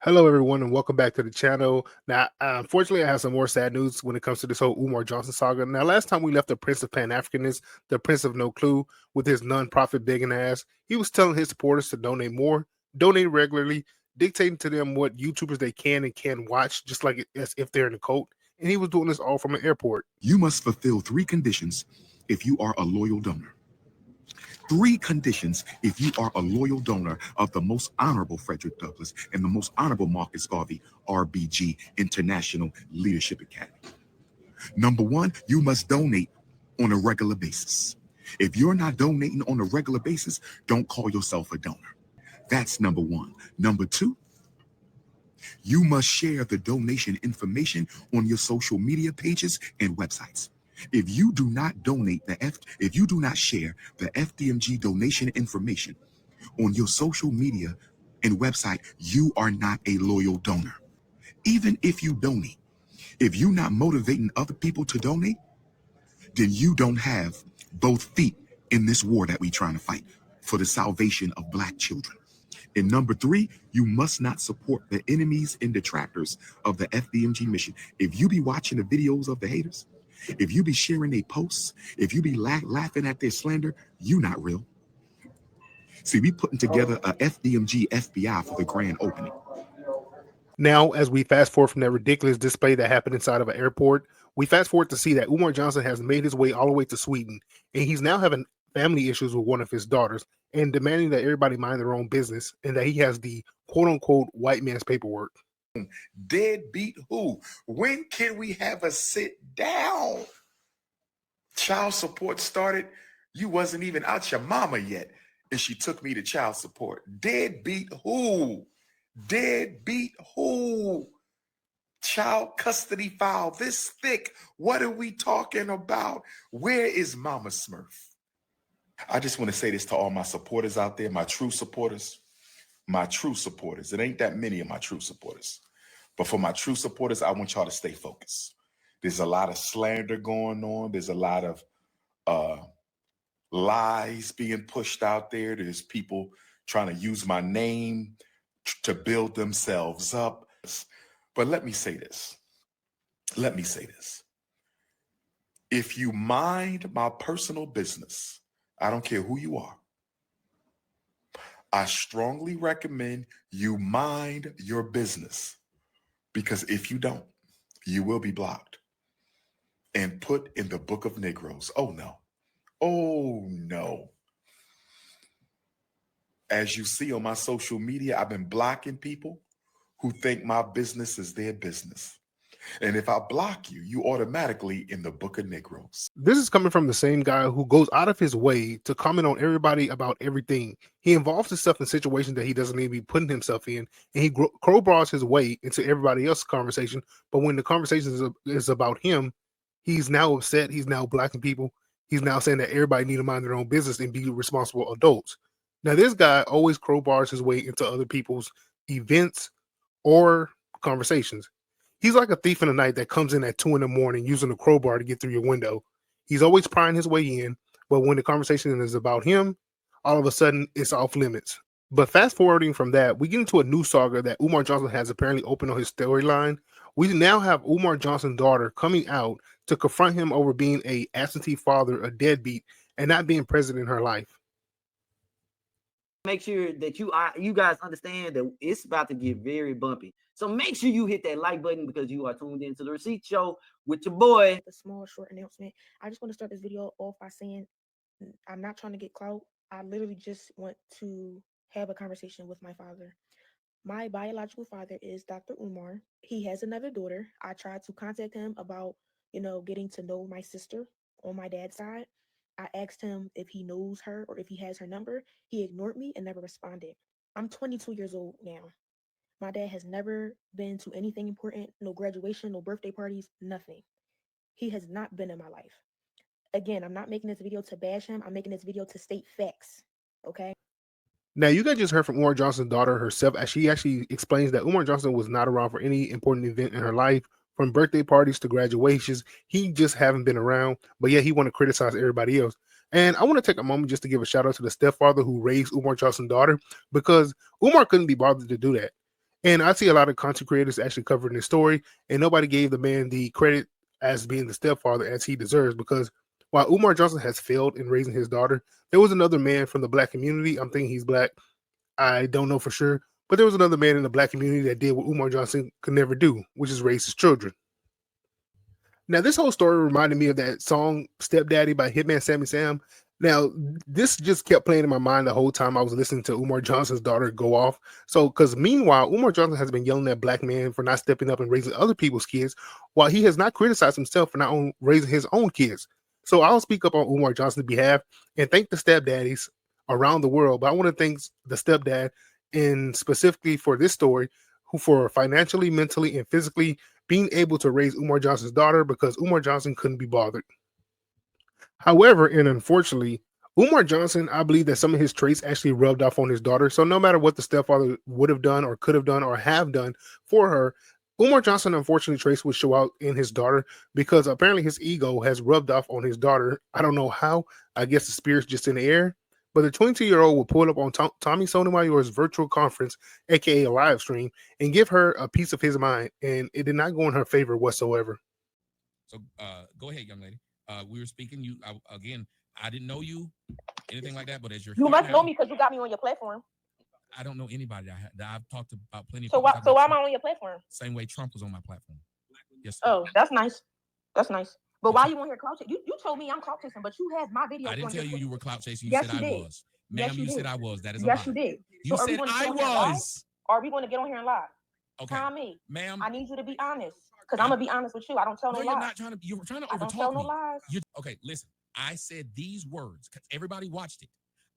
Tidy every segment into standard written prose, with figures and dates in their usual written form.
Hello, everyone, and welcome back to the channel. Now, unfortunately, I have some more sad news when it comes to this whole Umar Johnson saga. Now, last time we left the Prince of Pan-Africanist, the Prince of No Clue, with his non-profit begging ass, he was telling his supporters to donate more, donate regularly, dictating to them what YouTubers they can and can't watch, just like as if they're in a cult. And he was doing this all from an airport. You must fulfill 3 conditions if you are a loyal donor. 3 conditions if you are a loyal donor of the most honorable Frederick Douglass and the most honorable Marcus Garvey RBG International Leadership Academy. Number 1, you must donate on a regular basis. If you're not donating on a regular basis, don't call yourself a donor. That's number 1. Number 2, you must share the donation information on your social media pages and websites. If you do not donate if you do not share the FDMG donation information on your social media and website, you are not a loyal donor. Even if you donate, if you're not motivating other people to donate, then you don't have both feet in this war that we're trying to fight for the salvation of Black children. And number 3, you must not support the enemies and detractors of the FDMG mission. If you be watching the videos of the haters, if you be sharing their posts, if you be laughing at their slander, you not real. See, we putting together a FDMG FBI for the grand opening. Now, as we fast forward from that ridiculous display that happened inside of an airport, we fast forward to see that Umar Johnson has made his way all the way to Sweden, and he's now having family issues with one of his daughters and demanding that everybody mind their own business and that he has the quote-unquote white man's paperwork. Deadbeat who? When can we have a sit down? Child support started. You wasn't even out your mama yet, and she took me to child support. Deadbeat who? Deadbeat who? Child custody file this thick. What are we talking about? Where is Mama Smurf? I just want to say this to all my supporters out there, my true supporters. My true supporters. It ain't that many of my true supporters. But for my true supporters, I want y'all to stay focused. There's a lot of slander going on. There's a lot of lies being pushed out there. There's people trying to use my name to build themselves up. But let me say this. Let me say this. If you mind my personal business, I don't care who you are, I strongly recommend you mind your business, because if you don't, you will be blocked and put in the book of Negroes. Oh, no. Oh, no. As you see on my social media, I've been blocking people who think my business is their business. And if I block you, you automatically in the book of Negroes. This is coming from the same guy who goes out of his way to comment on everybody about everything. He involves himself in situations that he doesn't need to be putting himself in, and he crowbars his way into everybody else's conversation. But when the conversation is about him, he's now upset. He's now blocking people. He's now saying that everybody need to mind their own business and be responsible adults. Now, this guy always crowbars his way into other people's events or conversations. He's like a thief in the night that comes in at 2 a.m. using a crowbar to get through your window. He's always prying his way in, but when the conversation is about him, all of a sudden it's off limits. But fast forwarding from that, we get into a new saga that Umar Johnson has apparently opened on his storyline. We now have Umar Johnson's daughter coming out to confront him over being a absentee father, a deadbeat, and not being present in her life. Make sure that you guys understand that it's about to get very bumpy. So make sure you hit that like button because you are tuned into the Receipt Show with your boy. A small short announcement. I just want to start this video off by saying I'm not trying to get clout. I literally just want to have a conversation with my father. My biological father is Dr. Umar. He has another daughter. I tried to contact him about, getting to know my sister on my dad's side. I asked him if he knows her or if he has her number. He ignored me and never responded. I'm 22 years old now. My dad has never been to anything important, no graduation, no birthday parties, nothing. He has not been in my life. Again, I'm not making this video to bash him. I'm making this video to state facts, okay? Now, you guys just heard from Umar Johnson's daughter herself, as she actually explains that Umar Johnson was not around for any important event in her life, from birthday parties to graduations. He just haven't been around, but yet he want to criticize everybody else. And I want to take a moment just to give a shout out to the stepfather who raised Umar Johnson's daughter, because Umar couldn't be bothered to do that. And I see a lot of content creators actually covering this story, and nobody gave the man the credit as being the stepfather as he deserves. Because while Umar Johnson has failed in raising his daughter, there was another man from the black community. I'm thinking he's black. I don't know for sure, but there was another man in the black community that did what Umar Johnson could never do, which is raise his children. Now, this whole story reminded me of that song "Stepdaddy" by Hitman Sammy Sam. Now, this just kept playing in my mind the whole time I was listening to Umar Johnson's daughter go off. So, because meanwhile, Umar Johnson has been yelling at black men for not stepping up and raising other people's kids, while he has not criticized himself for not raising his own kids. So, I'll speak up on Umar Johnson's behalf and thank the stepdaddies around the world. But I want to thank the stepdad, and specifically for this story, who for financially, mentally, and physically being able to raise Umar Johnson's daughter because Umar Johnson couldn't be bothered. However, and unfortunately, Umar Johnson, I believe that some of his traits actually rubbed off on his daughter. So no matter what the stepfather would have done or could have done or have done for her, Umar Johnson, unfortunately, traits would show out in his daughter because apparently his ego has rubbed off on his daughter. I don't know how. I guess the spirit's just in the air. But the 22-year-old will pull up on Tommy Sotomayor's virtual conference, aka a live stream, and give her a piece of his mind, and it did not go in her favor whatsoever. So go ahead, young lady. We were speaking. Again, I didn't know you, anything like that, but as you must know me because you got me on your platform. I don't know anybody that I've talked about plenty of people. So why am I on your platform? Same way Trump was on my platform. Yes. Sir. Oh, that's nice. That's nice. But why you on here clout chasing? You told me I'm clout chasing, but you had my video. I didn't tell you were clout chasing. You yes, said you I did. was. Ma'am, yes, you said I was. That is yes, a lie. You did. You so said I was. Or are we going to get on here and lie? Okay. Tommy, ma'am, I need you to be honest. Because I'm going to be honest with you. I don't tell no lies. You're trying to overtalk me. I don't tell no lies. Okay, listen. I said these words because everybody watched it.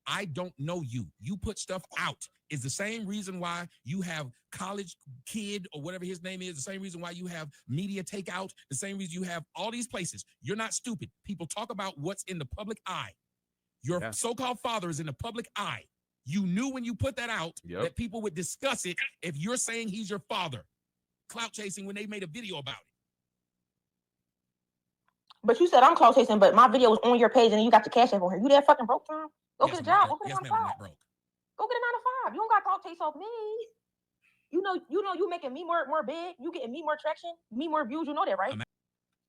I don't know you. You put stuff out. Is the same reason why you have college kid or whatever his name is, the same reason why you have media takeout, the same reason you have all these places. You're not stupid. People talk about what's in the public eye. Your so-called father is in the public eye. You knew when you put that out that people would discuss it if you're saying he's your father. Clout chasing when they made a video about it. But you said I'm clout chasing, but my video was on your page and you got the cash app on here. You that fucking broke, Tom? Go get a job. Go get a 9 to 5. Go get a 9 to 5. You don't got clout chase off me. You know, you making me more big. You getting me more traction, me more views. You know that, right? I'm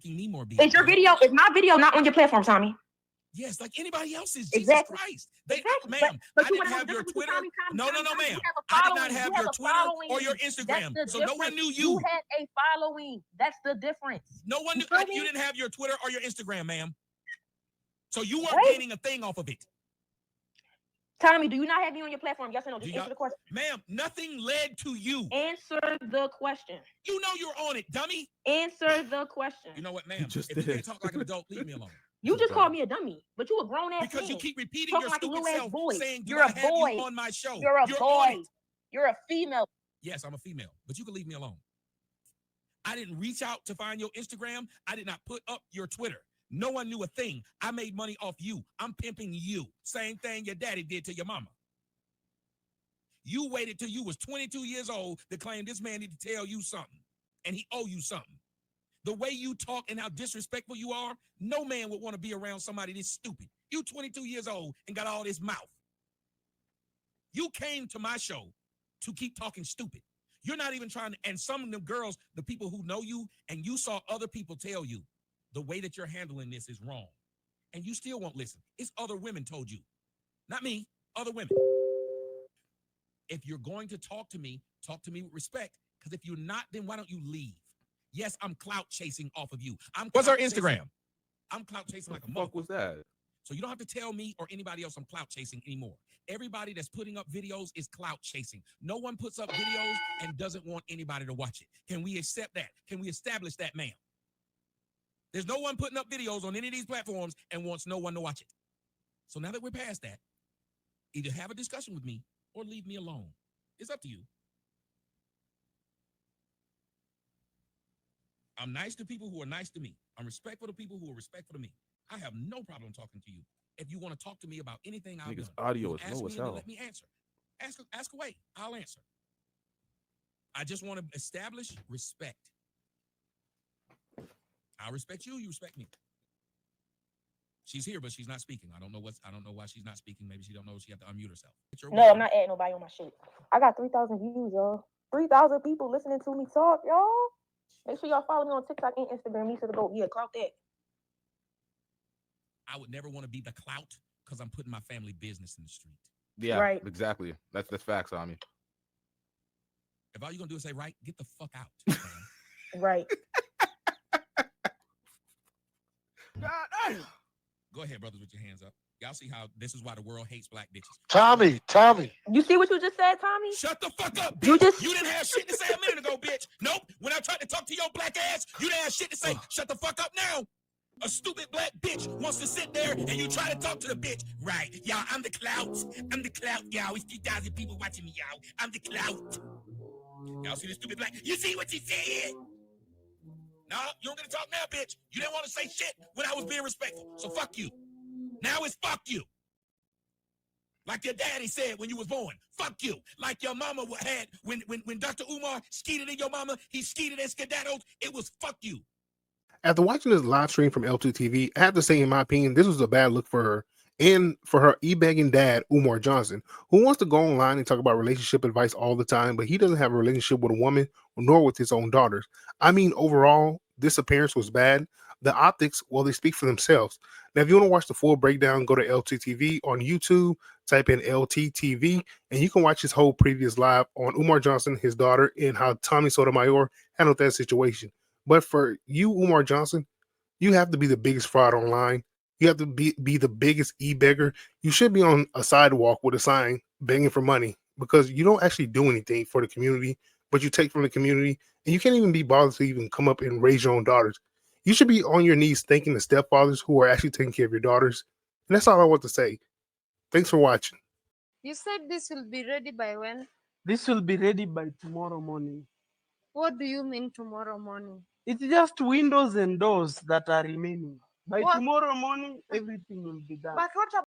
making me more big. Is my video not on your platform, Tommy? Yes, like anybody else's. Exactly. Jesus Christ. Exactly. Ma'am, but I didn't have your Twitter. No, ma'am. I did not have your Twitter or your Instagram. So no one knew you. You had a following. That's the difference. No one knew. You didn't have your Twitter or your Instagram, ma'am. So you weren't gaining a thing off of it. Tommy, do you not have me on your platform? Yes or no? Just answer the question. Ma'am, nothing led to you. Answer the question. You know you're on it, dummy. Answer the question. You know what, ma'am? If you can't talk like an adult, leave me alone. You just called me a dummy, but you a grown ass because man. You keep repeating your stupid self, saying you're a boy on my show. You're a boy. You're a female. Yes, I'm a female, but you can leave me alone. I didn't reach out to find your Instagram. I did not put up your Twitter. No one knew a thing. I made money off you. I'm pimping you. Same thing your daddy did to your mama. You waited till you was 22 years old to claim this man need to tell you something, and he owe you something. The way you talk and how disrespectful you are, no man would want to be around somebody this stupid. You 22 years old and got all this mouth. You came to my show to keep talking stupid. You're not even trying to, and some of them girls, the people who know you, and you saw other people tell you, the way that you're handling this is wrong. And you still won't listen. It's other women told you. Not me, other women. If you're going to talk to me with respect, because if you're not, then why don't you leave? Yes, I'm clout chasing off of you. What's our Instagram? I'm clout chasing like a motherfucker. What was that? So you don't have to tell me or anybody else I'm clout chasing anymore. Everybody that's putting up videos is clout chasing. No one puts up videos and doesn't want anybody to watch it. Can we accept that? Can we establish that, ma'am? There's no one putting up videos on any of these platforms and wants no one to watch it. So now that we're past that, either have a discussion with me or leave me alone. It's up to you. I'm nice to people who are nice to me. I'm respectful to people who are respectful to me. I have no problem talking to you. If you want to talk to me about anything I've done, audio is low as hell. Let me answer. Ask away. I'll answer. I just want to establish respect. I respect you. You respect me. She's here, but she's not speaking. I don't know why she's not speaking. Maybe she don't know she have to unmute herself. No, I'm not adding nobody on my shit. I got 3,000 views, y'all. 3,000 people listening to me talk, y'all. Make sure y'all follow me on TikTok and Instagram. Lisa the Goat. Yeah, clout that. I would never want to be the clout because I'm putting my family business in the street. Yeah, Right. exactly. That's facts on me. If all you're gonna do is say right, get the fuck out. Man. Right. Go ahead, brothers, with your hands up. Y'all see how this is why the world hates black bitches. Tommy. You see what you just said, Tommy? Shut the fuck up, bitch. You just- You didn't have shit to say a minute ago, bitch. Nope. When I tried to talk to your black ass, you didn't have shit to say. Shut the fuck up now. A stupid black bitch wants to sit there and you try to talk to the bitch. Right. Y'all, I'm the clout. I'm the clout, y'all. It's 3,000 people watching me, y'all. I'm the clout. Y'all see this stupid black? You see what she said? No, you don't get to talk now, bitch. You didn't want to say shit when I was being respectful. So fuck you. Now it's fuck you. Like your daddy said when you was born. Fuck you. Like your mama had when Dr. Umar skeeted in your mama, he skeeted and skedaddled. It was fuck you. After watching this live stream from LTTV, I have to say, in my opinion, this was a bad look for her and for her e-begging dad, Umar Johnson, who wants to go online and talk about relationship advice all the time, but he doesn't have a relationship with a woman nor with his own daughters. I mean, overall, this appearance was bad. The optics, well, they speak for themselves. Now, if you want to watch the full breakdown, go to LTTV on YouTube, type in LTTV, and you can watch his whole previous live on Umar Johnson, his daughter, and how Tommy Sotomayor handled that situation. But for you, Umar Johnson, you have to be the biggest fraud online. You have to be the biggest e-beggar. You should be on a sidewalk with a sign begging for money because you don't actually do anything for the community, but you take from the community, and you can't even be bothered to even come up and raise your own daughters. You should be on your knees thanking the stepfathers who are actually taking care of your daughters. And that's all I want to say. Thanks for watching. You said this will be ready by when? This will be ready by tomorrow morning. What do you mean tomorrow morning? It's just windows and doors that are remaining. By What? tomorrow morning, everything will be done. But what